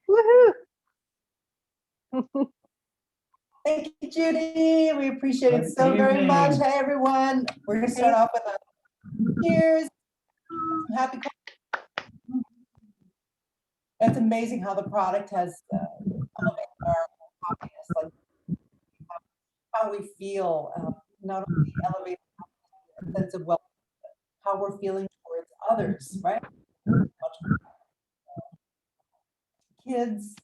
Woohoo! Thank you, Judy. We appreciate it Good so very evening. much. Hey, everyone. We're going to start off with a cheers. Happy coffee. It's amazing how the product has elevated our happiness, like how we feel, not only elevated a sense of well, how we're feeling towards others, right? Kids,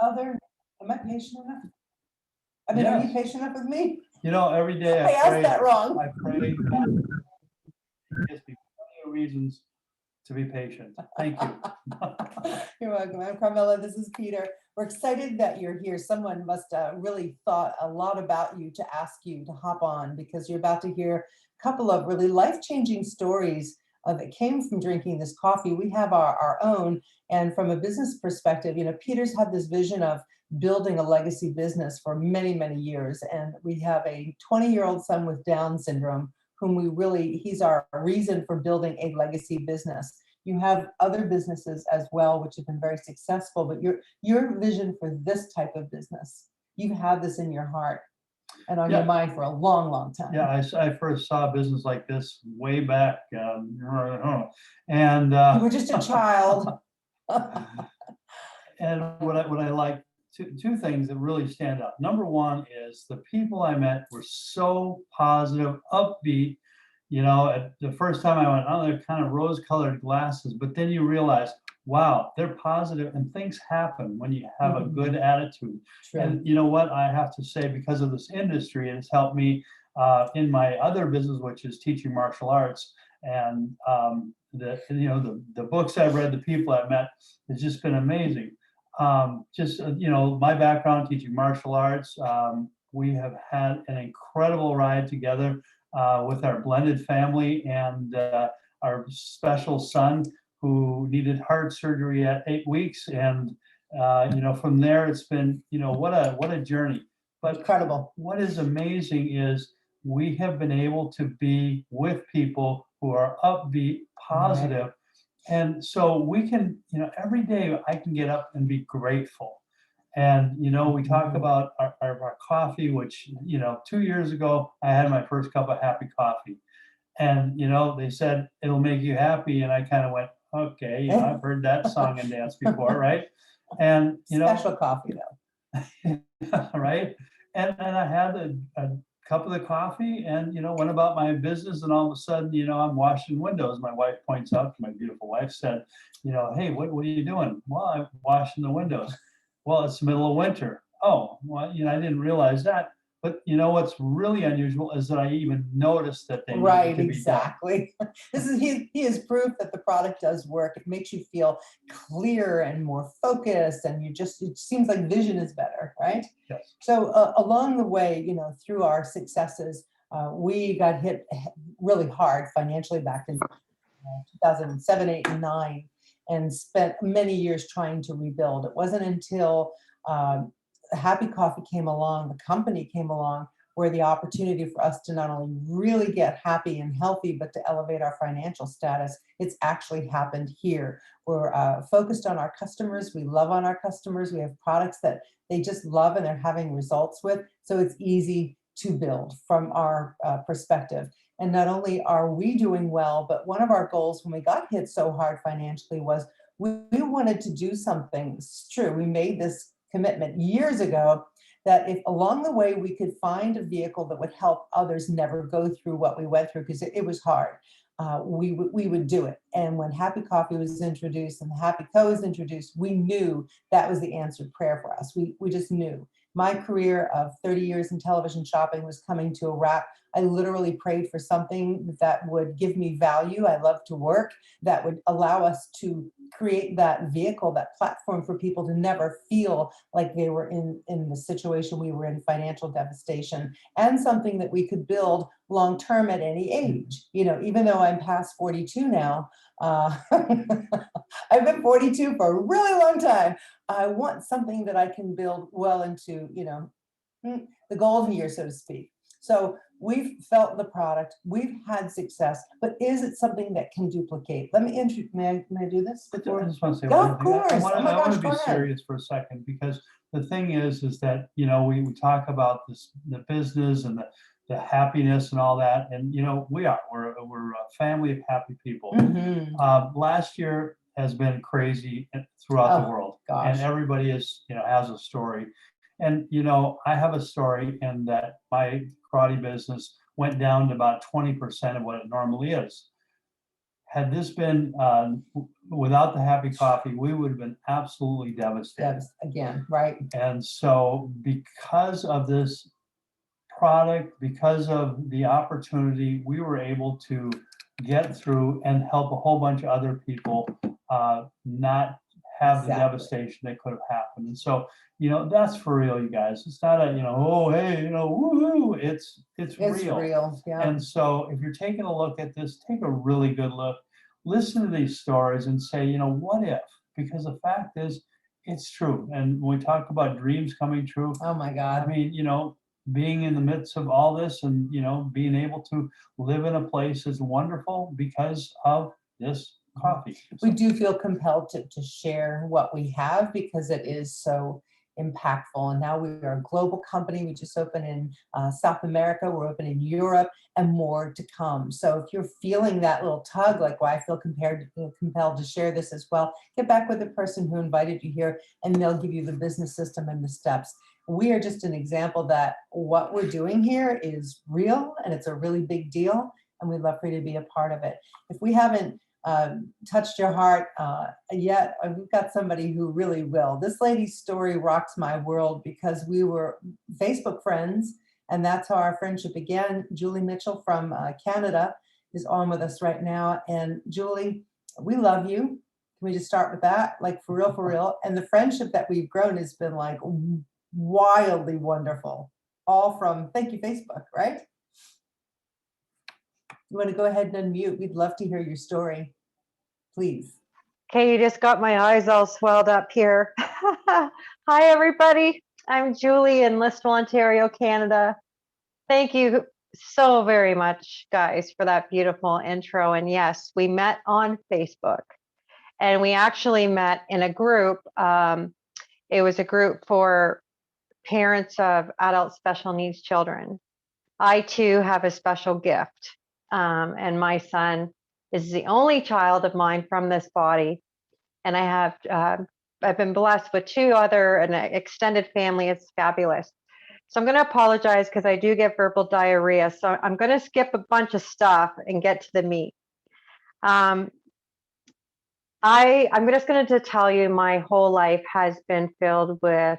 other. Am I patient enough? I mean, are you Yes. patient enough with me? You know, every day I asked that wrong. I pray. God gives me plenty of reasons to be patient. Thank you. You're welcome. I'm Carmela. This is Peter. We're excited that you're here. Someone must really thought a lot about you to ask you to hop on, because you're about to hear a couple of really life-changing stories that came from drinking this coffee. We have our own, and from a business perspective, you know, Peter's had this vision of building a legacy business for many, many years, and we have a 20-year-old son with Down syndrome whom he's our reason for building a legacy business. You have other businesses as well, which have been very successful, but your vision for this type of business, you've had this in your heart and on your mind for a long, long time. Yeah, I first saw a business like this way back, and you were just a child. And what I like, two things that really stand out. Number one is the people I met were so positive, upbeat. You know, at the first time I went, oh, they're kind of rose-colored glasses, but then you realize, wow, they're positive, and things happen when you have a good attitude. True. And you know what, I have to say, because of this industry, it has helped me in my other business, which is teaching martial arts. And the books I've read, the people I've met, it's just been amazing. My background teaching martial arts, we have had an incredible ride together with our blended family, and our special son who needed heart surgery at 8 weeks. And from there it's been, what a journey. But incredible. What is amazing is we have been able to be with people who are upbeat, positive. Right. And so we can, every day I can get up and be grateful. And, we talk about our coffee, which, 2 years ago, I had my first cup of happy coffee. And, they said, it'll make you happy. And I kind of went, okay, I've heard that song and dance before, right? And, special coffee though. Right. And I had a cup of the coffee and, went about my business, and all of a sudden, I'm washing windows. My wife points out, my beautiful wife said, hey, what are you doing? Well, I'm washing the windows. Well, it's the middle of winter. Oh, well, I didn't realize that. But what's really unusual is that I even noticed that they right, needed to exactly. be done. This is he is proof that the product does work. It makes you feel clear and more focused, and it seems like vision is better, right? Yes. So along the way, through our successes, we got hit really hard financially back in 2007, 8, and 9, and spent many years trying to rebuild. It wasn't until Happy Coffee came along, the company came along, where the opportunity for us to not only really get happy and healthy, but to elevate our financial status, it's actually happened here. We're focused on our customers. We love on our customers. We have products that they just love and they're having results with. So it's easy to build from our perspective. And not only are we doing well, but one of our goals when we got hit so hard financially was we wanted to do something. It's true. We made this commitment years ago that if along the way we could find a vehicle that would help others never go through what we went through, because it was hard, we would do it. And when Happy Coffee was introduced and Happy Co was introduced, we knew that was the answered prayer for us. We just knew. My career of 30 years in television shopping was coming to a wrap. I literally prayed for something that would give me value. I love to work, that would allow us to create that vehicle, that platform for people to never feel like they were in the situation we were in, financial devastation, and something that we could build long-term at any age. Even though I'm past 42 now, I've been 42 for a really long time. I want something that I can build well into, the golden years, so to speak. So we've felt the product, we've had success, but is it something that can duplicate? Let me introduce, may I do this? I before? just want to say Go, one of thing. I course. want Oh my to gosh, be go ahead. serious for a second, because the thing is that, you know, we talk about this, the business and the happiness and all that. And, you know, we're a family of happy people. Mhm. Last year has been crazy throughout the Oh, world, gosh. and everybody is, you know, has a story. And, you know, I have a story in that my karate business went down to about 20% of what it normally is. Had this been without the happy coffee, we would have been absolutely devastated. That's again, right? And so because of this product, because of the opportunity, we were able to get through and help a whole bunch of other people not have the Exactly. devastation that could have happened. And so, you know, that's for real, you guys. It's not a, you know, oh, hey, you know, woohoo. It's It's real. real, yeah. And so if you're taking a look at this, take a really good look, listen to these stories and say, you know, what if? Because the fact is, it's true. And when we talk about dreams coming true, Oh my I God. mean, you know, being in the midst of all this and, you know, being able to live in a place is wonderful because of this coffee. We do feel compelled to share what we have because it is so impactful. And now we are a global company. We just opened in South America, we're open in Europe, and more to come. So if you're feeling that little tug, like, well, I feel compelled to share this as well, get back with the person who invited you here, and they'll give you the business system and the steps. We are just an example that what we're doing here is real, and it's a really big deal, and we'd love for you to be a part of it. If we haven't touched your heart yet, we've got somebody who really will. This lady's story rocks my world because we were Facebook friends, and that's how our friendship began. Julie Mitchell from Canada is on with us right now. And Julie, we love you. Can we just start with that? Like, for real, for real. And the friendship that we've grown has been like wildly wonderful. All from, thank you, Facebook, right? You want to go ahead and unmute? We'd love to hear your story. Please. Okay, you just got my eyes all swelled up here. Hi, everybody. I'm Julie in Listowel, Ontario, Canada. Thank you so very much, guys, for that beautiful intro. And yes, we met on Facebook, and we actually met in a group. It was a group for parents of adult special needs children. I, too, have a special gift, and my son is the only child of mine from this body. And I have, I've been blessed with two other, an extended family. It's fabulous. So I'm going to apologize because I do get verbal diarrhea. So I'm going to skip a bunch of stuff and get to the meat. I'm just going to tell you my whole life has been filled with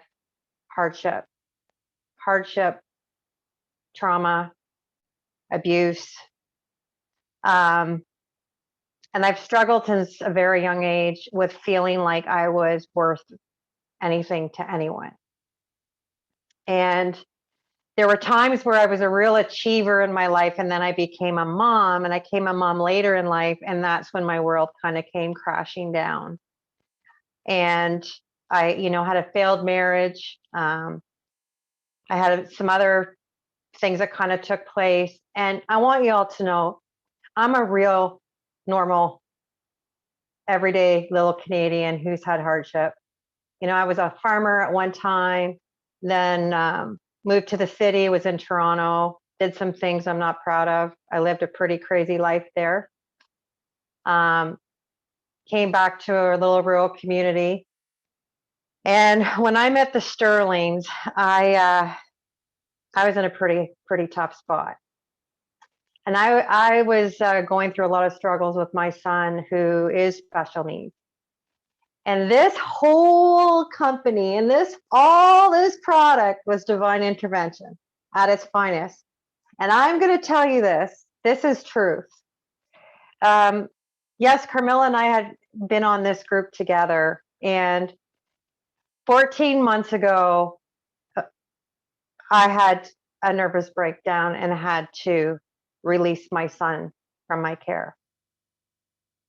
hardship, trauma, abuse. And I've struggled since a very young age with feeling like I was worth anything to anyone. And there were times where I was a real achiever in my life, and then I became a mom, and I became a mom later in life, and that's when my world kind of came crashing down. And I, you know, had a failed marriage. I had some other things that kind of took place. And I want you all to know, I'm a real normal, everyday little Canadian who's had hardship. You know, I was a farmer at one time, then moved to the city, was in Toronto, did some things I'm not proud of. I lived a pretty crazy life there. Came back to a little rural community. And when I met the Sterlings, I was in a pretty tough spot. And I was going through a lot of struggles with my son, who is special needs. And this whole company and all this product was divine intervention at its finest. And I'm going to tell you this is truth. Yes, Carmela and I had been on this group together, and 14 months ago, I had a nervous breakdown and had to release my son from my care,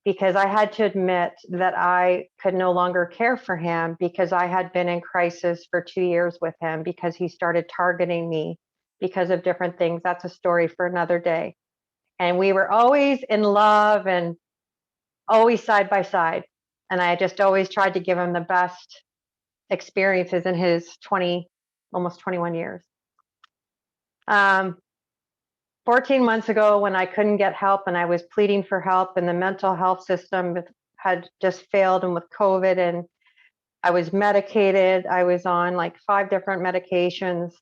because I had to admit that I could no longer care for him, because I had been in crisis for 2 years with him, because he started targeting me because of different things. That's a story for another day. And we were always in love and always side by side. And I just always tried to give him the best experiences in his almost 21 years. 14 months ago, when I couldn't get help and I was pleading for help, and the mental health system had just failed, and with COVID, and I was medicated, I was on like 5 different medications.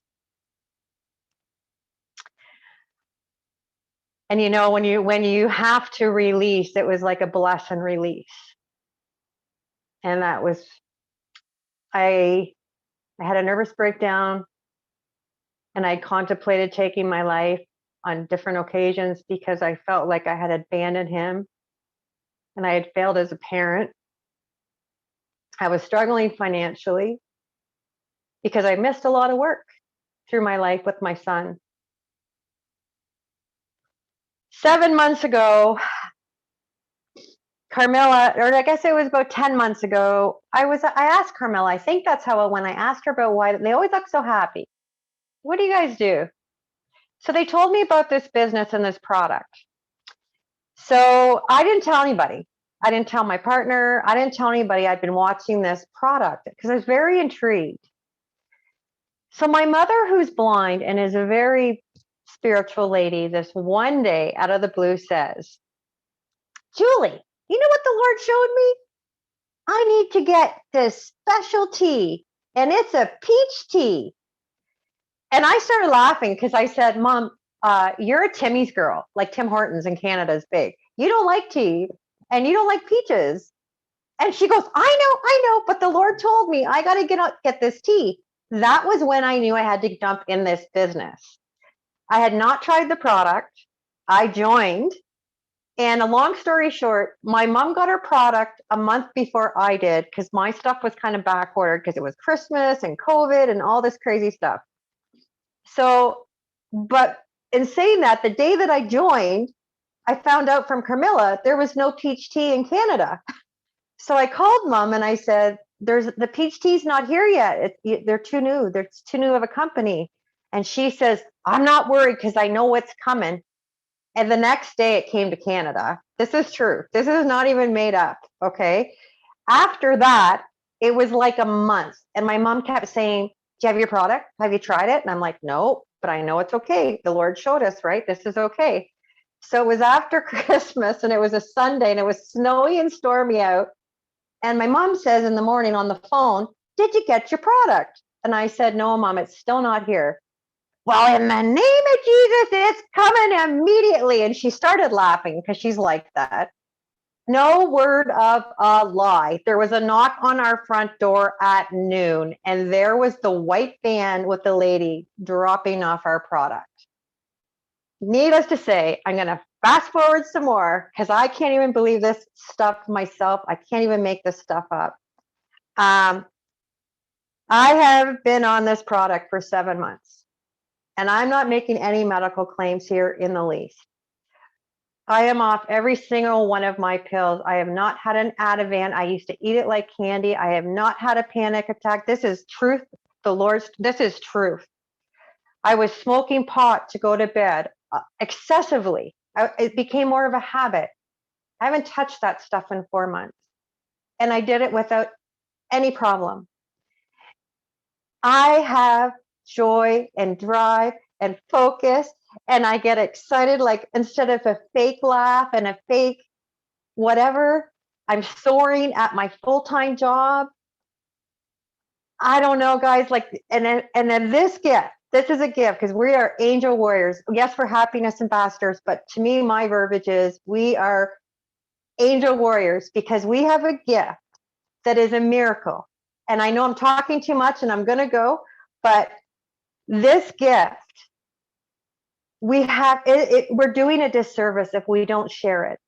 And you know, when you have to release, it was like a bless and release. And that was, I had a nervous breakdown, and I contemplated taking my life on different occasions because I felt like I had abandoned him and I had failed as a parent. I was struggling financially because I missed a lot of work through my life with my son. 7 months ago, Carmela, or I guess it was about 10 months ago, I asked Carmela, I think that's how it went. I asked her about why they always look so happy. What do you guys do? So they told me about this business and this product. So I didn't tell anybody. I didn't tell my partner. I didn't tell anybody I'd been watching this product because I was very intrigued. So my mother, who's blind and is a very spiritual lady, this one day out of the blue says, Julie, you know what the Lord showed me? I need to get this special tea, and it's a peach tea. And I started laughing because I said, Mom, you're a Timmy's girl, like Tim Hortons in Canada is big. You don't like tea and you don't like peaches. And she goes, I know, but the Lord told me I got to get this tea. That was when I knew I had to jump in this business. I had not tried the product. I joined. And a long story short, my mom got her product a month before I did because my stuff was kind of backordered because it was Christmas and COVID and all this crazy stuff. So, but in saying that, the day that I joined, I found out from Carmela there was no peach tea in Canada. So I called Mom and I said, the peach tea's not here yet. They're too new. They're too new of a company. And she says, I'm not worried because I know what's coming. And the next day it came to Canada. This is true. This is not even made up. Okay. After that, it was like a month. And my mom kept saying, do you have your product? Have you tried it? And I'm like, no, but I know it's okay. The Lord showed us, right? This is okay. So it was after Christmas and it was a Sunday and it was snowy and stormy out. And my mom says in the morning on the phone, did you get your product? And I said, no, Mom, it's still not here. Well, in the name of Jesus, it's coming immediately. And she started laughing because she's like that. No word of a lie. There was a knock on our front door at noon, and there was the white van with the lady dropping off our product. Needless to say, I'm going to fast forward some more because I can't even believe this stuff myself. I can't even make this stuff up. I have been on this product for 7 months, and I'm not making any medical claims here in the least. I am off every single one of my pills. I have not had an Ativan. I used to eat it like candy. I have not had a panic attack. This is truth. This is truth. I was smoking pot to go to bed excessively. It became more of a habit. I haven't touched that stuff in 4 months. And I did it without any problem. I have joy and drive and focus, and I get excited, like instead of a fake laugh and a fake whatever, I'm soaring at my full-time job. I don't know, guys, like, and then this is a gift because we are angel warriors. Yes, we're happiness ambassadors, but to me, my verbiage is we are angel warriors because we have a gift that is a miracle. And I know I'm talking too much and I'm going to go, but this gift, we're doing a disservice if we don't share it.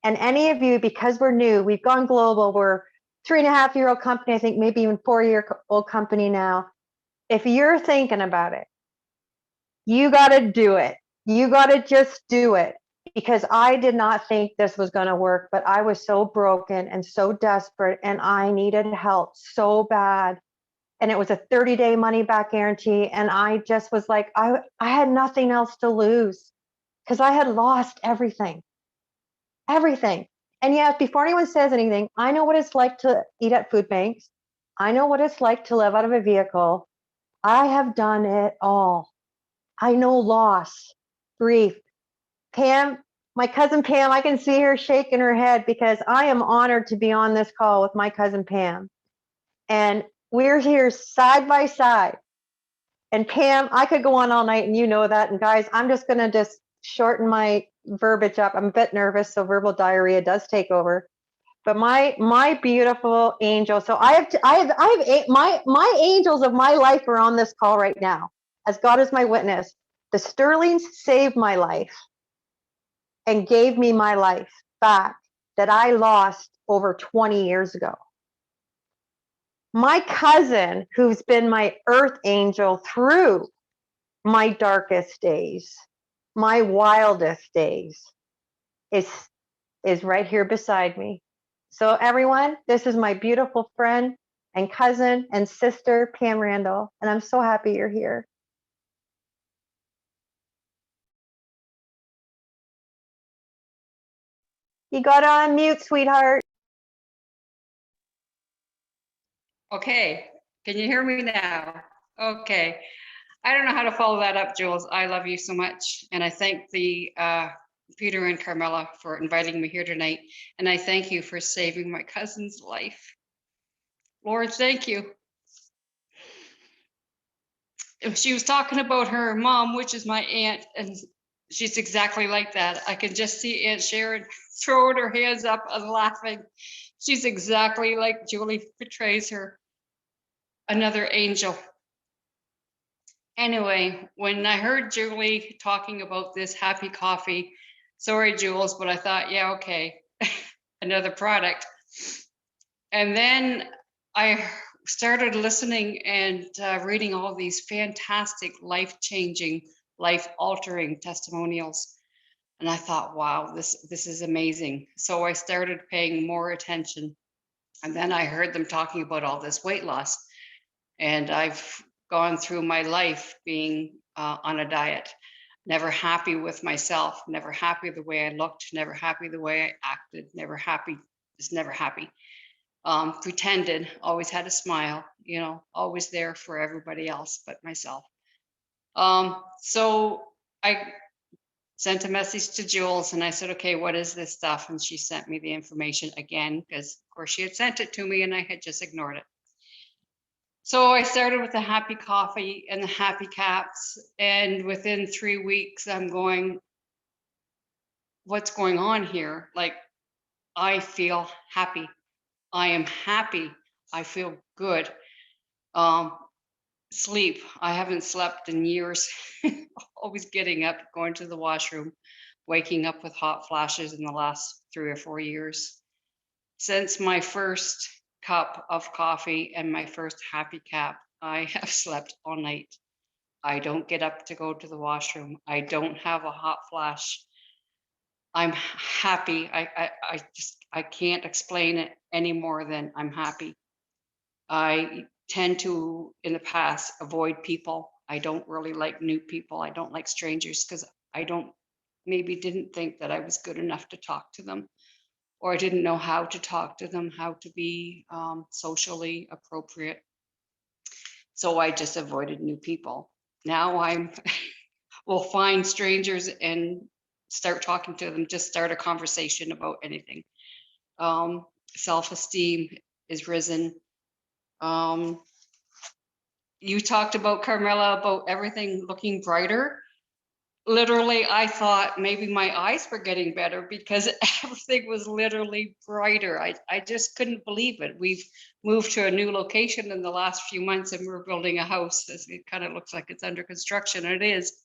And any of you, because we're new, we've gone global, we're 3.5-year-old company, I think maybe even 4-year-old company now. If you're thinking about it, you got to do it. You got to just do it, because I did not think this was going to work, but I was so broken and so desperate and I needed help so bad. and it was a 30-day money back guarantee. And I just was like, I had nothing else to lose because I had lost everything. And yet, before anyone says anything, I know what it's like to eat at food banks. I know what it's like to live out of a vehicle. I have done it all. I know loss, grief. Pam, my cousin Pam, I can see her shaking her head because I am honored to be on this call with my cousin Pam. And we're here side by side. And Pam, I could go on all night and you know that. And guys, I'm just going to just shorten my verbiage up. I'm a bit nervous, so verbal diarrhea does take over. But my beautiful angel. So my angels of my life are on this call right now, as God is my witness. The Sterlings saved my life and gave me my life back that I lost over 20 years ago. My cousin, who's been my earth angel through my darkest days, my wildest days, is right here beside me. So everyone, this is my beautiful friend and cousin and sister, Pam Randell, and I'm so happy you're here. You got to unmute, sweetheart. Okay, can you hear me now? Okay, I don't know how to follow that up, Jules. I love you so much, and I thank the Peter and Carmela for inviting me here tonight, and I thank you for saving my cousin's life. Lord, thank you. She was talking about her mom, which is my aunt, and she's exactly like that. I can just see Aunt Sharon throwing her hands up and laughing. She's exactly like Julie portrays her. Another angel. Anyway, when I heard Julie talking about this happy coffee, sorry, Jules, but I thought, yeah, okay, another product. And then I started listening and reading all these fantastic, life-changing, life-altering testimonials. And I thought, wow, this is amazing. So I started paying more attention. And then I heard them talking about all this weight loss. And I've gone through my life being on a diet, never happy with myself, never happy the way I looked, never happy the way I acted, never happy, just never happy. Pretended, always had a smile, you know, always there for everybody else but myself. So I sent a message to Jules and I said, okay, what is this stuff? And she sent me the information again, because of course she had sent it to me and I had just ignored it. So I started with the happy coffee and the happy caps. And within 3 weeks, I'm going, what's going on here? Like, I feel happy. I am happy. I feel good. Sleep. I haven't slept in years. Always getting up, going to the washroom, waking up with hot flashes in the last 3 or 4 years. Since my first cup of coffee and my first happy cap, I have slept all night. I don't get up to go to the washroom. I don't have a hot flash. I'm happy. I can't explain it any more than I'm happy. I tend to, in the past, avoid people. I don't really like new people. I don't like strangers because I didn't think that I was good enough to talk to them, or I didn't know how to talk to them, how to be socially appropriate. So I just avoided new people. Now will find strangers and start talking to them, just start a conversation about anything. Self-esteem is risen. You talked about, Carmela, about everything looking brighter. Literally, I thought maybe my eyes were getting better because everything was literally brighter. I just couldn't believe it. We've moved to a new location in the last few months and we're building a house. It kind of looks like it's under construction, and it is.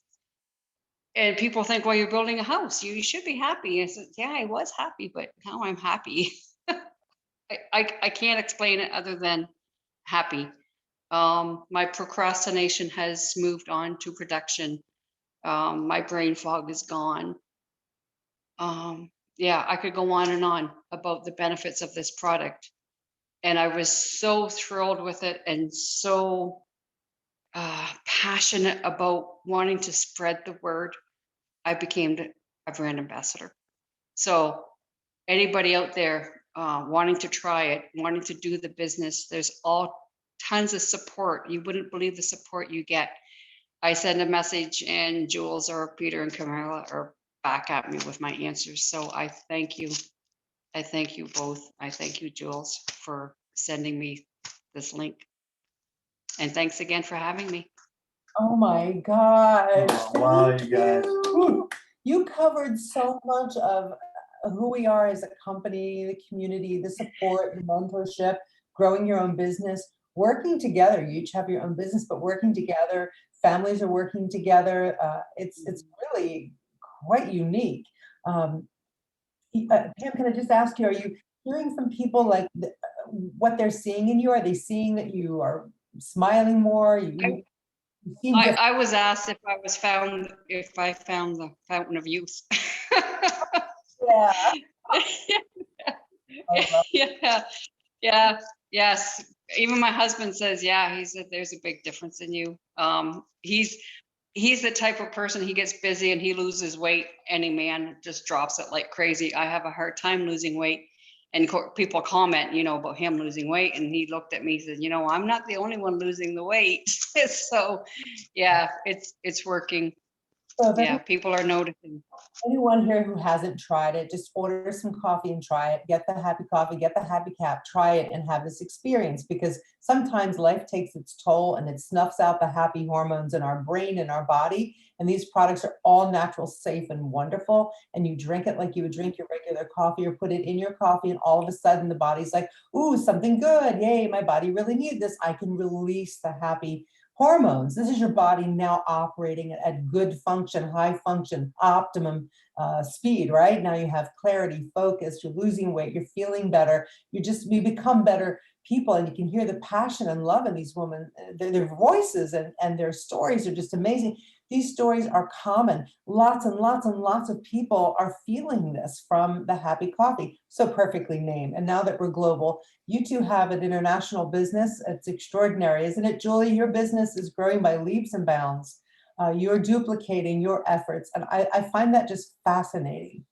And people think, well, you're building a house, you should be happy. I said, yeah, I was happy, but now I'm happy. I can't explain it other than happy. My procrastination has moved on to production. My brain fog is gone. Yeah, I could go on and on about the benefits of this product. And I was so thrilled with it and so passionate about wanting to spread the word. I became a brand ambassador. So anybody out there wanting to try it, wanting to do the business, there's all tons of support. You wouldn't believe the support you get. I send a message and Jules or Peter and Carmela are back at me with my answers. So I thank you. I thank you both. I thank you, Jules, for sending me this link. And thanks again for having me. Oh my gosh. Oh, wow, you guys. Woo. You covered so much of who we are as a company, the community, the support, the mentorship, growing your own business, working together. You each have your own business, but working together, families are working together. It's really quite unique. Pam, can I just ask you, are you hearing from people like what they're seeing in you? Are they seeing that you are smiling more? You seem different. I was asked if I found the fountain of youth. Yeah. I love Yeah, yeah, yes. Even my husband says, yeah, he said there's a big difference in you. He's the type of person, he gets busy and he loses weight. Any man just drops it like crazy. I have a hard time losing weight. And people comment, about him losing weight. And he looked at me and said, I'm not the only one losing the weight. So yeah, it's working. So Yeah, people are noticing. anyone here who hasn't tried it, just order some coffee and try it. Get the happy coffee, get the happy cap, try it and have this experience, because sometimes life takes its toll and it snuffs out the happy hormones in our brain and our body. And these products are all natural, safe, and wonderful. And you drink it like you would drink your regular coffee, or put it in your coffee, and all of a sudden the body's like, ooh, something good. Yay, my body really needed this. I can release the happy hormones. This is your body now operating at good function, high function, optimum speed, right? Now you have clarity, focus, you're losing weight, you're feeling better. We become better people, and you can hear the passion and love in these women, their voices and their stories are just amazing. These stories are common. Lots and lots and lots of people are feeling this from the happy coffee. So perfectly named. And now that we're global, you two have an international business. It's extraordinary, isn't it, Julie? Your business is growing by leaps and bounds. You're duplicating your efforts. And I find that just fascinating.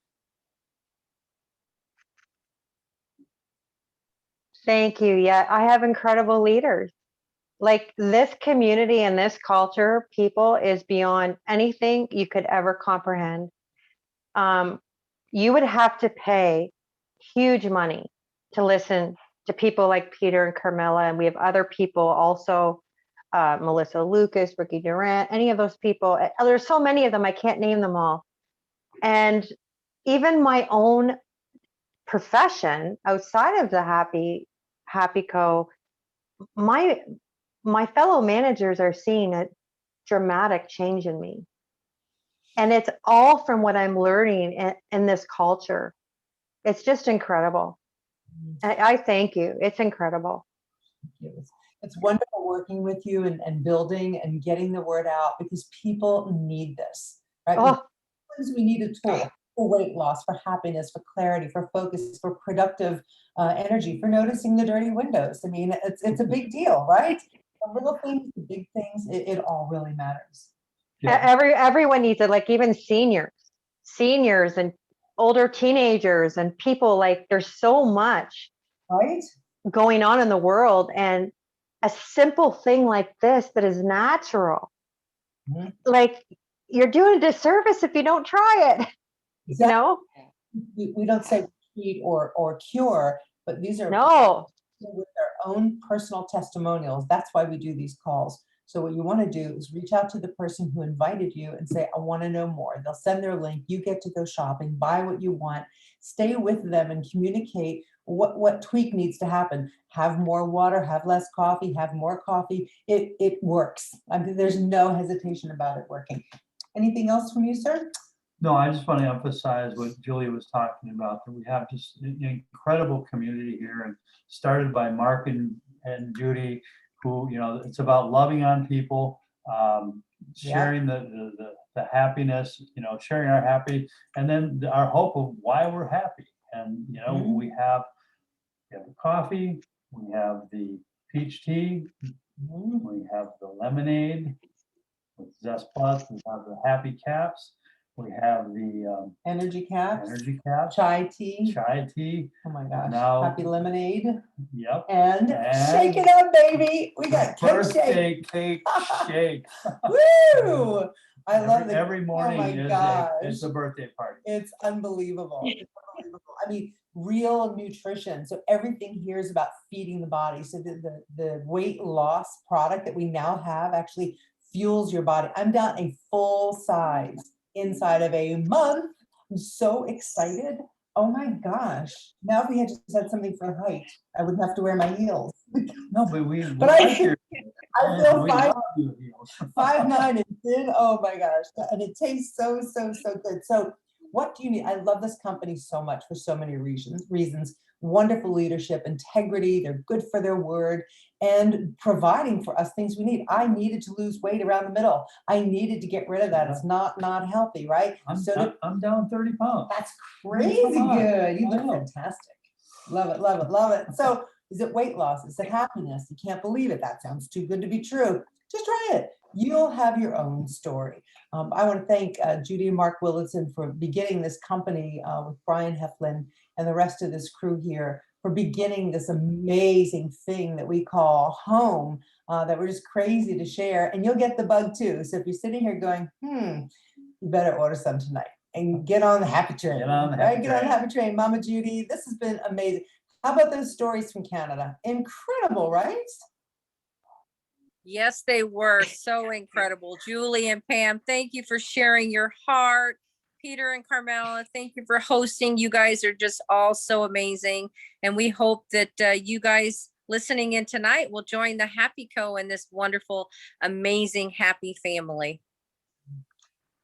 Thank you. Yeah, I have incredible leaders. Like, this community and this culture, people, is beyond anything you could ever comprehend. You would have to pay huge money to listen to people like Peter and Carmela, and we have other people also, Melissa Lucas, Ricky Durant, any of those people. There's so many of them, I can't name them all. And even my own profession outside of the Happy Co, my fellow managers are seeing a dramatic change in me. And it's all from what I'm learning in this culture. It's just incredible. I thank you. It's incredible. It's wonderful working with you and building and getting the word out, because people need this, right? Oh, We need a tool for weight loss, for happiness, for clarity, for focus, for productive energy, for noticing the dirty windows. I mean, it's a big deal, right? The little things, the big things, it all really matters. Yeah. everyone needs it. Like, even seniors and older teenagers and people, like, there's so much Right? going on in the world, and a simple thing like this that is natural, Mhm. like, you're doing a disservice if you don't try it. Exactly. We don't say treat or cure, but these are No. with their own personal testimonials. That's why we do these calls. So what you want to do is reach out to the person who invited you and say, I want to know more. They'll send their link. You get to go shopping, buy what you want, stay with them and communicate what tweak needs to happen. Have more water, have less coffee, have more coffee. It works. I mean, there's no hesitation about it working. Anything else from you, sir? No, I just want to emphasize what Julie was talking about, that we have just an incredible community here, and started by Mark and Judy, who, it's about loving on people, sharing the happiness, sharing our happy, and then our hope of why we're happy. And, we have coffee, We have the peach tea. Mhm. We have the lemonade with Zest Plus. We have the Happy Caps. We have the Energy caps, energy caps, chai tea. chai tea. Oh my gosh. Now- Happy lemonade. Yep. And And shake it up, baby. We got cake shake. Birthday cake shake. Woo! I love the Every morning oh my is gosh. it's a birthday party. It's unbelievable. It's unbelievable. I mean, real nutrition. So everything here is about feeding the body. So the weight loss product that we now have actually fuels your body. I'm down a full size inside of a month. I'm so excited. Oh my gosh. Now if we had just had something for height, I wouldn't have to wear my heels. No, but But I feel we five, love your heels. 5'9" and thin. Oh my gosh. And it tastes so, so, so good. So what do you need? I love this company so much for so many reasons. Wonderful leadership, integrity, they're good for their word, and providing for us things we need. I needed to lose weight around the middle. I needed to get rid of that. It's not healthy, right? I'm down 30 pounds. That's Come crazy on. good. You I look know. fantastic. Love it, love it, love it. So is it weight loss? Is it happiness? You can't believe it. That sounds too good to be true. Just try it. You'll have your own story. I want to thank Judy and Mark Willison for beginning this company with Brian Heflin and the rest of this crew here for beginning this amazing thing that we call home that we're just crazy to share. And you'll get the bug too. So if you're sitting here going, you better order some tonight and get on the happy train. Get on the right? happy Get on the train. happy train. Mama Judy, this has been amazing. How about those stories from Canada? Incredible, right? Yes, they were so incredible. Julie and Pam, thank you for sharing your heart. Peter and Carmela, thank you for hosting. You guys are just all so amazing. And we hope that you guys listening in tonight will join the Happy Co in this wonderful, amazing, happy family.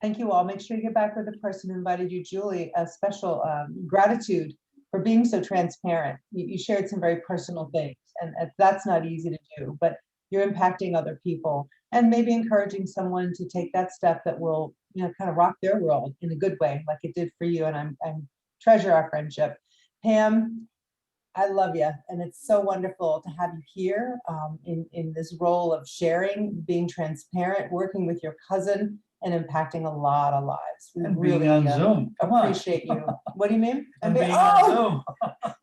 Thank you all. Make sure you get back with the person who invited you, Julie. A special gratitude for being so transparent. You shared some very personal things, and that's not easy to do, but you're impacting other people and maybe encouraging someone to take that step that will, kind of rock their world in a good way, like it did for you. And I'm treasure our friendship. Pam, I love you, and it's so wonderful to have you here in this role of sharing, being transparent, working with your cousin, and impacting a lot of lives. We And really being on Zoom. Come on. appreciate you. What do you mean? And being on Zoom.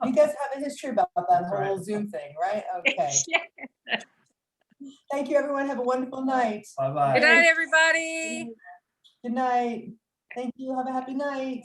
You guys have a history about that That's whole right. Zoom thing, right? Okay. Thank you, everyone. Have a wonderful night. Bye-bye. Good night, everybody. Good night. Thank you. Have a happy night.